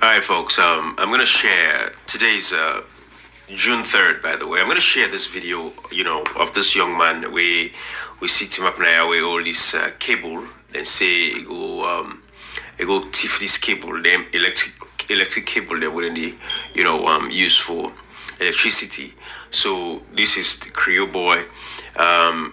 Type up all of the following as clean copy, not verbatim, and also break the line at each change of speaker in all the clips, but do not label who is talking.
All right, folks. I'm going to share today's June 3rd, by the way. I'm going to share this video, of this young man. We sit him up now with all this cable. Then say he go thief this cable, them electric cable that wouldn't use for electricity. So this is the Creole boy.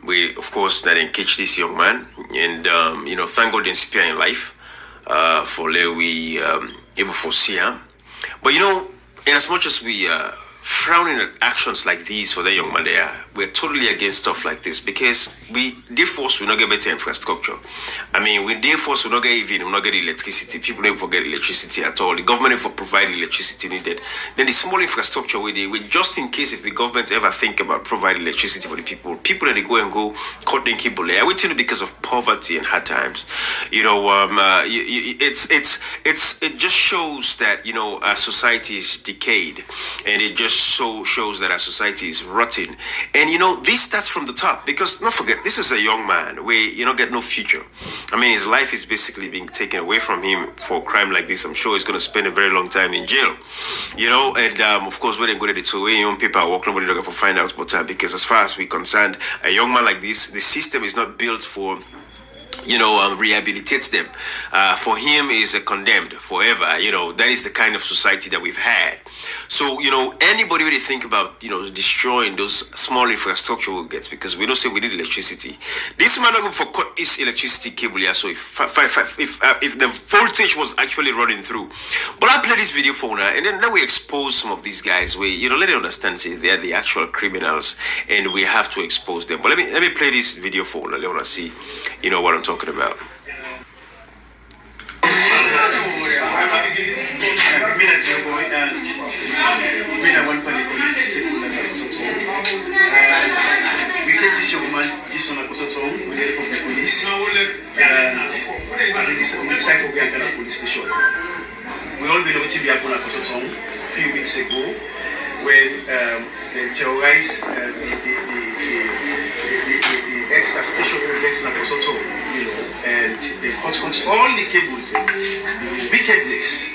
We of course that engage this young man, and thank God they spare in life. For we able to see him. But in as much as we frowning at actions like these for the young man there, we're totally against stuff like this because they force will not get better infrastructure. I mean, with they force will not get electricity. People don't forget electricity at all. The government for provide electricity needed. Then the small infrastructure with just in case if the government ever think about providing electricity for the people that they go cut the cable there. I would tell you because of poverty and hard times. It just shows that our society is decayed, and it just shows that our society is rotten. And this starts from the top because don't forget this is a young man where get no future. I mean, his life is basically being taken away from him for a crime like this. I'm sure he's going to spend a very long time in jail. And of course when they go to the two-way young people work, nobody looking for find out about time, because as far as we're concerned, a young man like this, the system is not built for rehabilitates them. For him is condemned forever. That is the kind of society that we've had. So anybody really think about destroying those small infrastructure we'll get, because we don't say we need electricity. This man not going for cut his electricity cable here. So if the voltage was actually running through, but I play this video for now, and then we expose some of these guys. We let them understand they're the actual criminals, and we have to expose them. But let me play this video for now. Let me see what I'm talking about.
We all been to be up on a few weeks ago when they terrorized the extra station gets in Akosoto, and they cut all the cables, wickedness.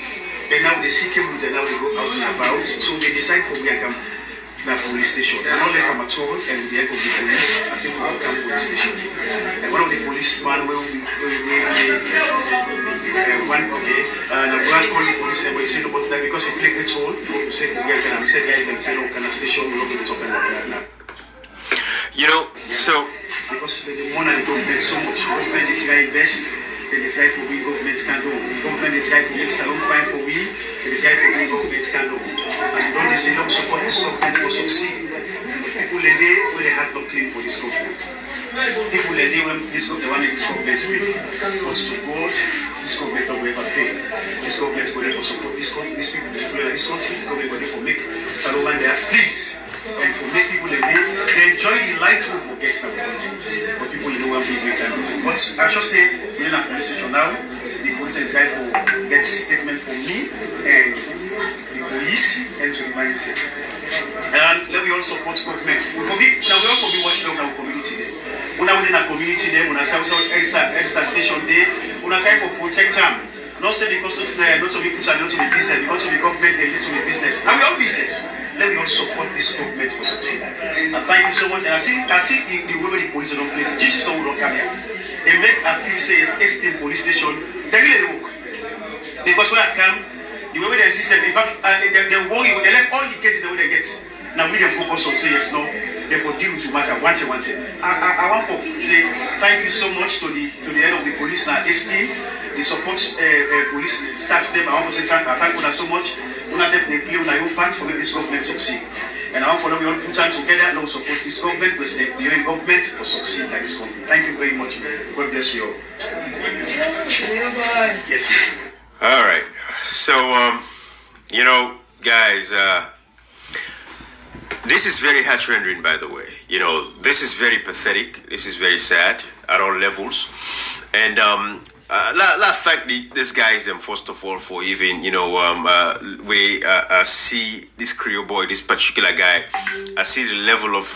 And now they see cables and now they go out and about. So they decide for me I come to police station. I'm not there from at all, and with the help of the police, I say we come to police station. And one of the policemen will be and I'm going to call the police and we say about that because he played it all. You say I'm saying I can say no kind of station, we're not going to talk about that now.
So
because the money they don't make so much, government they try invest, they try for we government can do. Government they try for make salon fine for we, they try for we government can do. As we don't say don't support this government for succeed. People a day when they have not clean for this government. People a day when this government really wants to go, this government will ever fail. This government will never support this people in this country, this government will never make salon they have please. And for make people a day, they enjoy the light will forget about it. But people one thing we can do. But I should say we're in a police station now. The police are trying to get statement from me and the police and to remind itself. And let me also support government. We all forgive watching our community there. When I was in a community there, when I saw extra station there, when I try to protect them. Not say because not to be people are not to be business, because to be government, they need to be business. Now we all business. Let me all support this government for succeed. And thank you so much. And I see the way the police don't play. Just so we don't come here. They make a few say estate police station. They really work. Because when I come, the way they system, in fact, they worry when they left all the cases the way they get. Now we don't focus on say yes, no. Therefore, deal with matter wanted. I want to say thank you so much to the head of the police now, ST. The support police staff them. I want to say thank you so much. Una say they play on their own part for make this government succeed. And I want for them we all put time together and support this government because the government will succeed like this country. Thank you very much. God bless you all. Yes.
All right. So guys, this is very heart-rendering, by the way. This is very pathetic. This is very sad at all levels. And let's thank these guys them first of all for even we see this Creole boy, this particular guy. I see the level of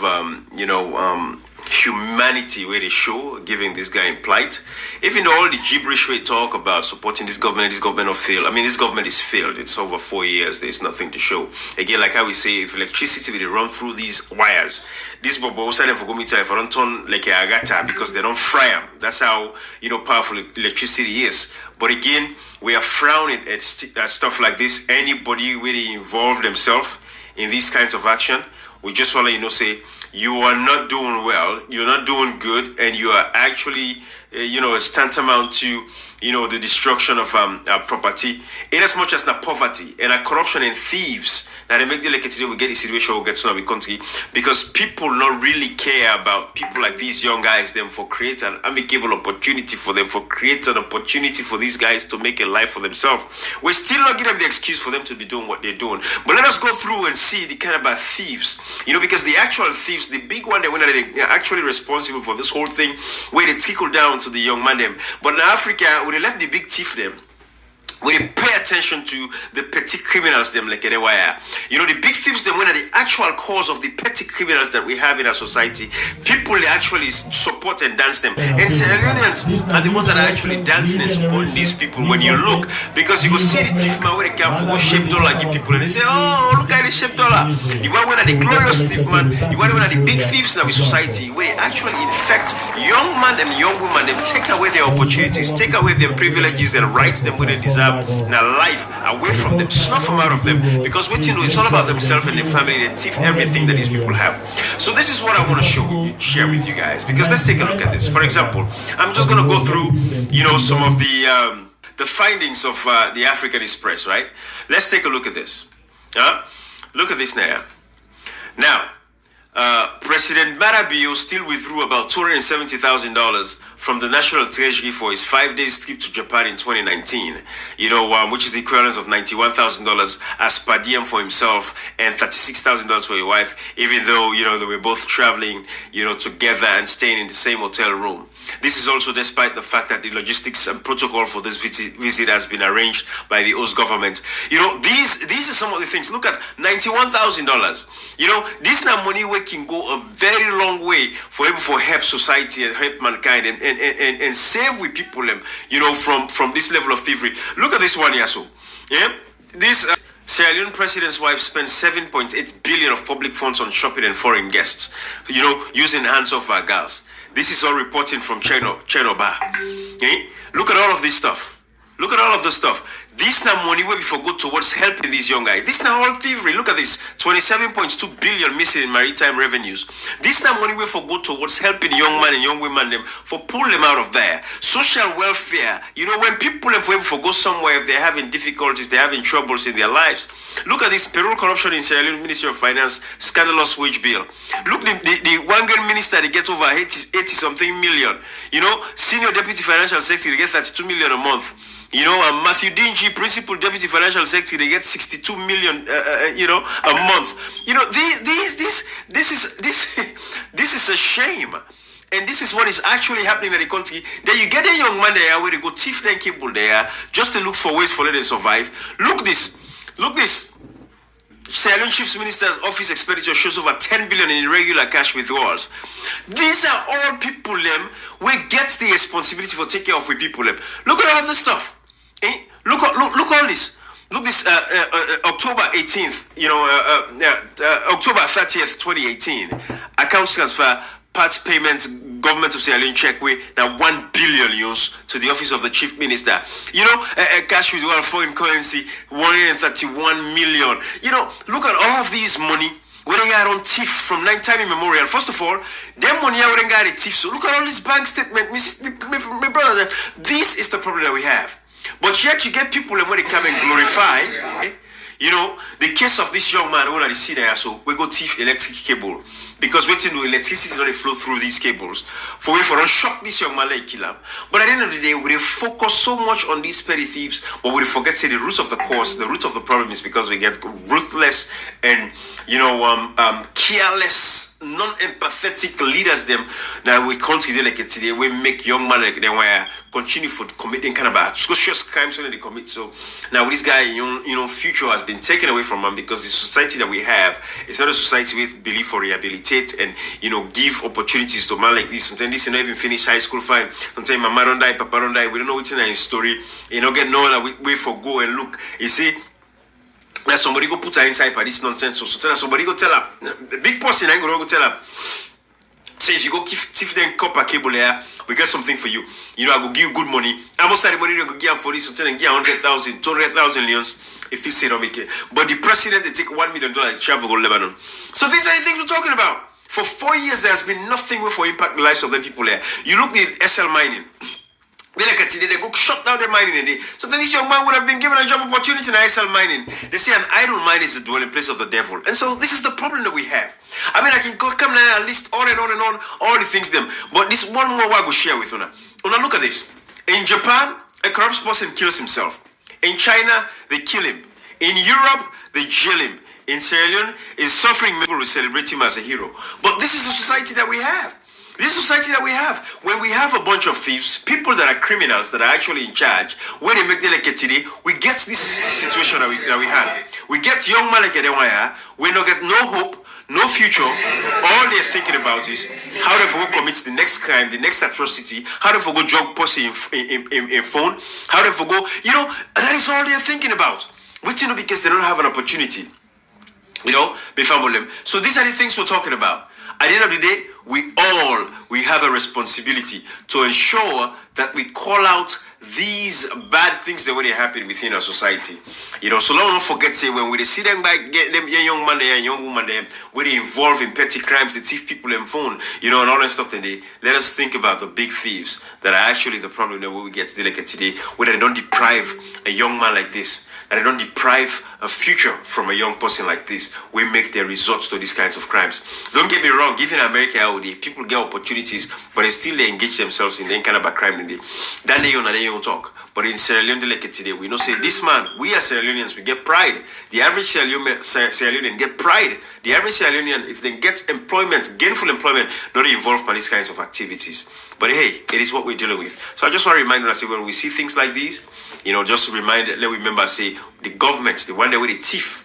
humanity where they show giving this guy in plight. Even though all the gibberish we talk about supporting this government will fail. I mean, this government is failed. It's over 4 years. There's nothing to show. Again, like how we say, if electricity will run through these wires, this bobo for if I don't turn like a agata because they don't fry them. That's how powerful electricity is. But again, we are frowning at stuff like this. Anybody really involve themselves in these kinds of action, we just want to say you are not doing well, you're not doing good, and you are actually it's tantamount to the destruction of property, in as much as the poverty and corruption and thieves that they make the today we get the situation we get to the country, because people not really care about people like these young guys them for create an amicable opportunity for them, for create an opportunity for these guys to make a life for themselves. We're still not giving them the excuse for them to be doing what they're doing. But let us go through and see the kind of thieves, because the actual thieves, the big one, they're actually responsible for this whole thing where they trickle down to the young man them. But in Africa, when they left the big thief them, when they pay attention to the petty criminals them like anywhere, the big thieves them when are the actual cause of the petty criminals that we have in our society. People they actually support and dance them, and Sierra Leoneans are the ones that are actually dancing and supporting these people. When you look, because you go see the thief man where they come for shape dollar give people, and they say, oh, look at the shape dollar. You want one of the glorious thief man, you want one of the big thieves in our society where they actually infect young man and young woman, them take away their opportunities, take away their privileges and rights them when they deserve now life away from them, snuff them out of them, because it's all about themselves and their family. They thief everything that these people have. So this is what I want to share with you guys, because let's take a look at this. For example, I'm just going to go through some of the findings of the African Express, right? Let's take a look at this. Look at this now. President Marabio still withdrew about $270,000 from the National Treasury for his 5-day trip to Japan in 2019, which is the equivalent of $91,000 as per diem for himself and $36,000 for your wife, even though, they were both traveling, together and staying in the same hotel room. This is also despite the fact that the logistics and protocol for this visit has been arranged by the host government. These are some of the things. Look at $91,000. This now money we can go a very long way for help society and help mankind and save with people from this level of thievery. Look at this one here, so this Sierra Leone president's wife spent $7.8 billion of public funds on shopping and foreign guests, using hands off our girls. This is all reporting from Chernobyl. Look at all of this stuff. Look at all of this stuff. This now money will be for good towards helping these young guys. This now all thievery. Look at this. 27.2 billion missing in maritime revenues. This now money will for good towards helping young men and young women them for pull them out of there. Social welfare. When people for go somewhere, if they're having difficulties, they're having troubles in their lives. Look at this payroll corruption in Sierra Leone Ministry of Finance, scandalous wage bill. Look, the one girl minister they get over 80 something million. Senior deputy financial secretary they get 32 million a month. Matthew Dingy, principal deputy financial secretary, they get 62 million, a month. This is a shame. And this is what is actually happening in the country. Then you get a young man there where they go thief them cable there just to look for ways for them to survive. Look this. Sierra Leone Chief Minister's office expenditure shows over 10 billion in irregular cash withdrawals. These are all people them where gets the responsibility for taking care of with people them. Look at all of this stuff. Look all this. Look this October 18th, October 30th, 2018. Account transfer, parts payments, government of Sierra Leone check with that 1 billion euros to the office of the chief minister. Cash withdrawal foreign currency, 131 million. Look at all of these money where they are on thief from time immemorial. First of all, them money are where they got a thief. So look at all this bank statement, my brother. This is the problem that we have. But yet you get people when they come and glorify, the case of this young man, when I see there, so we go thief electric cable. Because waiting to electricity not flow through these cables. For us shock this young man like kill him. But at the end of the day, we focus so much on these petty thieves, but we forget to say the root of the cause, the root of the problem is because we get ruthless and careless this non-empathetic leaders them now we can't easily like it today we make young man like them where continue for committing kind of atrocious crimes when they commit. So now this guy future has been taken away from him because the society that we have is not a society with belief or rehabilitate and give opportunities to man like this. Sometimes this not even finish high school fine. Sometimes mama don't die, papa don't die. We don't know what's in his story. Get no other way for go and look. You see. Now somebody go put her inside for this nonsense. So tell her somebody go tell her. The big person ain't gonna go tell her. So if you go give them copper cable there, we get something for you. I go give you good money. I'm most of the money they go give them for this. So tell them give 100,000, 200,000 leons. If you say don't make it. But the president they take $1 million to travel to Lebanon. So these are the things we're talking about. For 4 years there's been nothing for impact the lives of the people there. You look at SL mining. They go shut down the mining. So then this young man would have been given a job opportunity in ISL mining. They say an idle mine is the dwelling place of the devil. And so this is the problem that we have. I mean, I can come now and list on and on and on all the things them. But this one more I will share with you now. Now look at this. In Japan, a corrupt person kills himself. In China, they kill him. In Europe, they jail him. In Sierra Leone, is suffering people will celebrate him as a hero. But this is the society that we have. This society that we have, when we have a bunch of thieves, people that are criminals that are actually in charge, when they make the like today, we get this situation that we have. We get young man like we don't get no hope, no future. All they're thinking about is how they go commit the next crime, the next atrocity, how they go jog pussy in phone, how they go, that is all they're thinking about. Which because they don't have an opportunity. Before them. So these are the things we're talking about. At the end of the day, we have a responsibility to ensure that we call out these bad things that when they happen within our society. So long don't forget say when we see them by get them young man there and young woman there where they involved in petty crimes, they thief people in phone, and all that stuff today. Let us think about the big thieves that are actually the problem that we get delicate today, where they don't deprive a young man like this. And they don't deprive a future from a young person like this. We make their resorts to these kinds of crimes. Don't get me wrong, given America how people get opportunities, but they engage themselves in any kind of a crime today. Then they don't talk. But in Sierra Leone like today, we know say this man, we as Sierra Leoneans, we get pride. The average Sierra Leonean get pride. The average Sierra Leonean, if they get employment, gainful employment, not involved in these kinds of activities. But hey, it is what we're dealing with. So I just want to remind you, say when we see things like these, just remember, say, the government, the one that with the thief,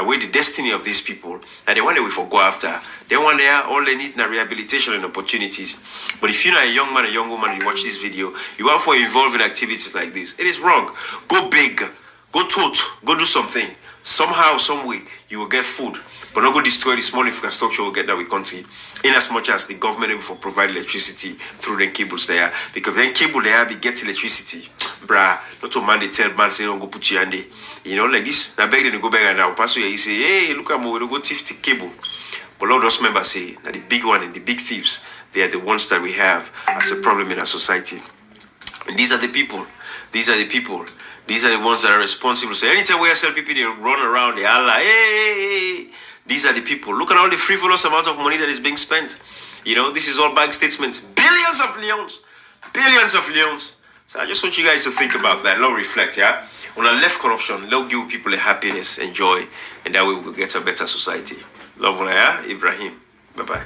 with the destiny of these people, and the one that we forgo after. They want there, all they need is rehabilitation and opportunities. But if you're not a young man, a young woman, and you watch this video, you want for involved in activities like this, it is wrong. Go big, go tote, go do something. Somehow, some way, you will get food. But not go destroy the small infrastructure we'll get that we country. In as much as the government able for provide electricity through the cables there. Because then cable there be get electricity. Bruh, not to man they tell man say don't go put you handy. Like this. Now beg them to go back and now pass you say, hey, look at me, we don't go thief the cable. But Lord just remember say that the big one and the big thieves, they are the ones that we have as a problem in our society. And these are the people. These are the people. These are the ones that are responsible. So anytime we sell people, they run around, they are like, hey. These are the people. Look at all the frivolous amount of money that is being spent. This is all bank statements. Billions of leons. Billions of leons. So I just want you guys to think about that. Let reflect, yeah? When I left corruption, let give people a happiness and joy. And that way we'll get a better society. Love, yeah? Ibrahim. Bye-bye.